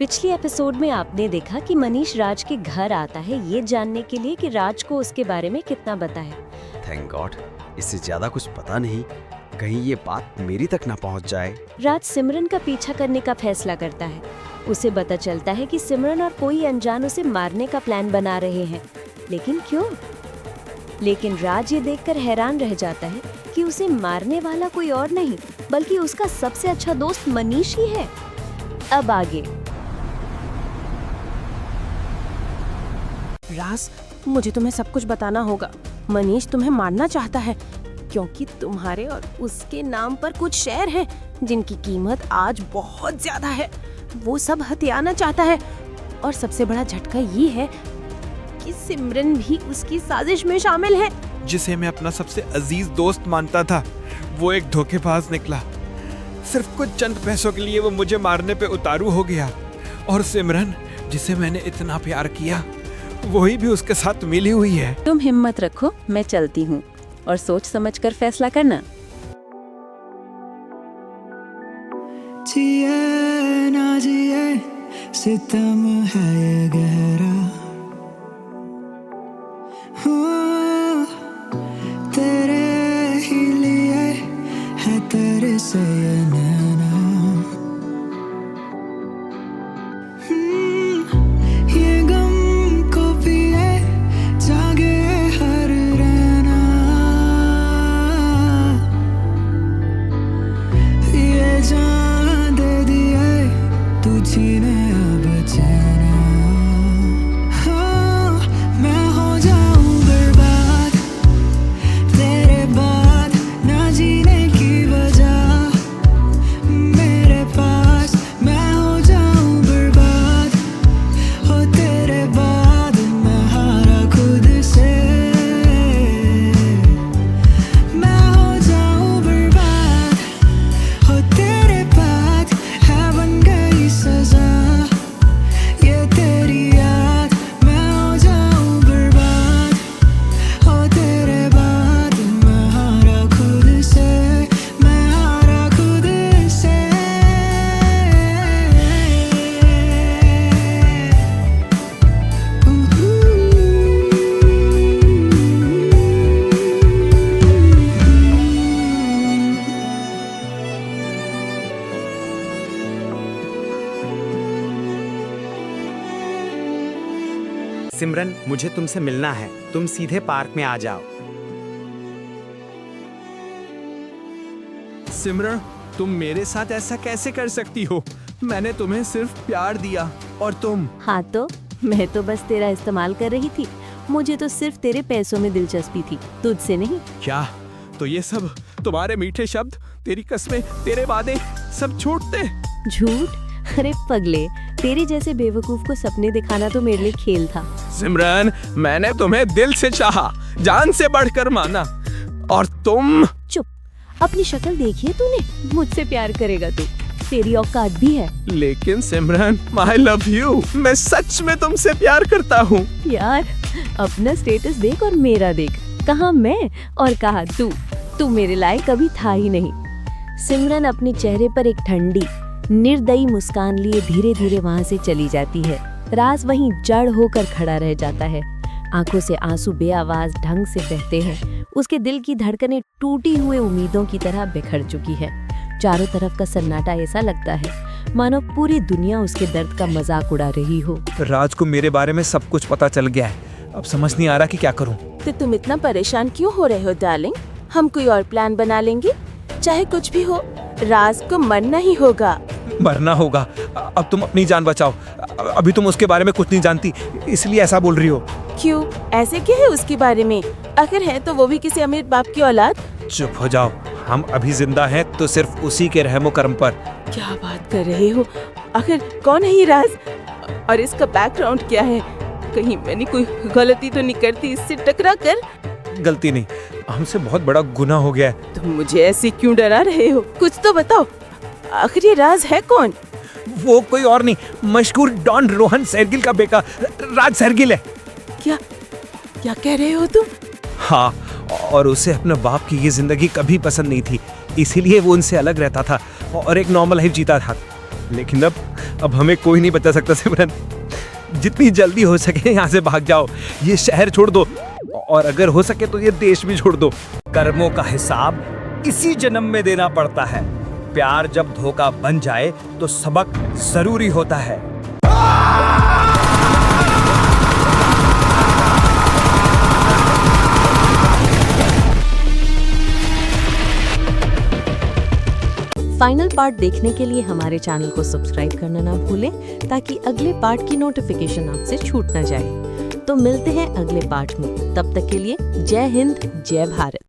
पिछले एपिसोड में आपने देखा कि मनीष राज के घर आता है ये जानने के लिए कि राज को उसके बारे में कितना पता है। थैंक गॉड, इससे ज्यादा कुछ पता नहीं, कहीं ये बात मेरी तक ना पहुंच जाए। राज सिमरन का पीछा करने का फैसला करता है। उसे पता चलता है कि सिमरन और कोई अनजान उसे मारने का प्लान बना रहे हैं, लेकिन क्यों? लेकिन राज ये देखकर हैरान रह जाता है कि उसे मारने वाला कोई और नहीं बल्कि उसका सबसे अच्छा दोस्त मनीष ही है। अब आगे। राज, मुझे तुम्हें सब कुछ बताना होगा। मनीष तुम्हें मारना चाहता है क्योंकि तुम्हारे और उसके नाम पर कुछ शेयर हैं जिनकी कीमत आज बहुत ज्यादा है। वो सब हथियाना चाहता है और सबसे बड़ा झटका ये है कि सिमरन भी उसकी साजिश में शामिल है। जिसे मैं अपना सबसे अजीज दोस्त मानता था, वो एक धोखेबाज निकला। सिर्फ कुछ चंद पैसों के लिए वो मुझे मारने पे उतारू हो गया और सिमरन, जिसे मैंने इतना प्यार किया, वही भी उसके साथ मिली हुई है। तुम हिम्मत रखो, मैं चलती हूँ और सोच समझकर फैसला करना। जिए ना जिए सितम है ये गहरा, तेरे ही लिए है तेरे से ये नैना। ये गम को पिए जागे हर रहना, ये जान दे दिए तू जीने अब चैना। हाँ, मैं हो जाऊं बर्बाद तेरे बाद, ना जीने की वजह मेरे पास। मैं हो जाऊं बर्बाद हो तेरे बाद, मैं हारा खुद से। मैं हो जाऊं बर्बाद हो तेरे बाद, है बन गई सजा ये तेरी याद। मैं हो जाऊं बर्बाद हो तेरे बाद, मैं हारा खुद से, मैं हारा खुद से। सिमरन, मुझे तुमसे मिलना है। तुम सीधे पार्क में आ जाओ। सिमरन, तुम मेरे साथ ऐसा कैसे कर सकती हो? मैंने तुम्हें सिर्फ प्यार दिया और तुम। हाँ तो मैं तो बस तेरा इस्तेमाल कर रही थी। मुझे तो सिर्फ तेरे पैसों में दिलचस्पी थी, तुझसे नहीं। क्या? तो ये सब तुम्हारे मीठे शब्द, तेरी कस्में, तेरे वादे सब झूठ थे? झूठ? अरे पगले, तेरे जैसे बेवकूफ को सपने दिखाना तो मेरे लिए खेल था। सिमरन, मैंने तुम्हें दिल से चाहा, जान से बढ़कर माना, और तुम। चुप, अपनी शक्ल देखी है तूने? मुझसे प्यार करेगा तू? तेरी औकात भी है? लेकिन सिमरन, I love you, मैं सच में तुमसे प्यार करता हूँ। यार, अपना स्टेटस देख और मेरा देख। कहाँ मैं और कहाँ तू। तू मेरे लायक कभी था ही नहीं। सिमरन अपने चेहरे पर एक ठंडी निर्दयी मुस्कान लिए धीरे धीरे वहाँ से चली जाती है। राज वहीं जड़ होकर खड़ा रह जाता है। आंखों से आंसू बेआवाज ढंग से बहते हैं। उसके दिल की धड़कनें टूटी हुए उम्मीदों की तरह बिखर चुकी है। चारों तरफ का सन्नाटा ऐसा लगता है मानो पूरी दुनिया उसके दर्द का मजाक उड़ा रही हो। राज को मेरे बारे में सब कुछ पता चल गया है। अब समझ नहीं आ रहा कि क्या करूं। तो तुम इतना परेशान क्यों हो रहे हो डार्लिंग? हम कोई और प्लान बना लेंगे। चाहे कुछ भी हो, राज को मरना ही होगा। मरना होगा? अब तुम अपनी जान बचाओ। अभी तुम उसके बारे में कुछ नहीं जानती, इसलिए ऐसा बोल रही हो। क्यों? ऐसे क्या है उसके बारे में? आखिर है तो वो भी किसी अमीर बाप की औलाद। चुप हो जाओ, हम अभी जिंदा हैं तो सिर्फ उसी के रहमो करम पर। क्या बात कर रहे हो? आखिर कौन है ये राज और इसका बैकग्राउंड क्या है? कहीं मैंने कोई गलती तो नहीं करती इससे टकरा कर? गलती नहीं, हमसे बहुत बड़ा गुनाह हो गया है। तुम मुझे ऐसे क्यों डरा रहे हो? कुछ तो बताओ, आखिर ये राज है कौन? वो कोई और नहीं, मशहूर डॉन रोहन सैरगिल का बेटा राज सैरगिल है। क्या क्या कह रहे हो तुम? हाँ, और उसे अपने बाप की ये जिंदगी कभी पसंद नहीं थी, इसीलिए वो उनसे अलग रहता था और एक नॉर्मल लाइफ जीता था। लेकिन अब हमें कोई नहीं बचा सकता सिमरन। जितनी जल्दी हो सके यहाँ से भाग जाओ, ये शहर छोड़ दो, और अगर हो सके तो ये देश भी छोड़ दो। कर्मों का हिसाब इसी जन्म में देना पड़ता है। प्यार जब धोखा बन जाए तो सबक जरूरी होता है। फाइनल पार्ट देखने के लिए हमारे चैनल को सब्सक्राइब करना ना भूलें ताकि अगले पार्ट की नोटिफिकेशन आपसे छूट ना जाए। तो मिलते हैं अगले पार्ट में, तब तक के लिए जय हिंद, जय भारत।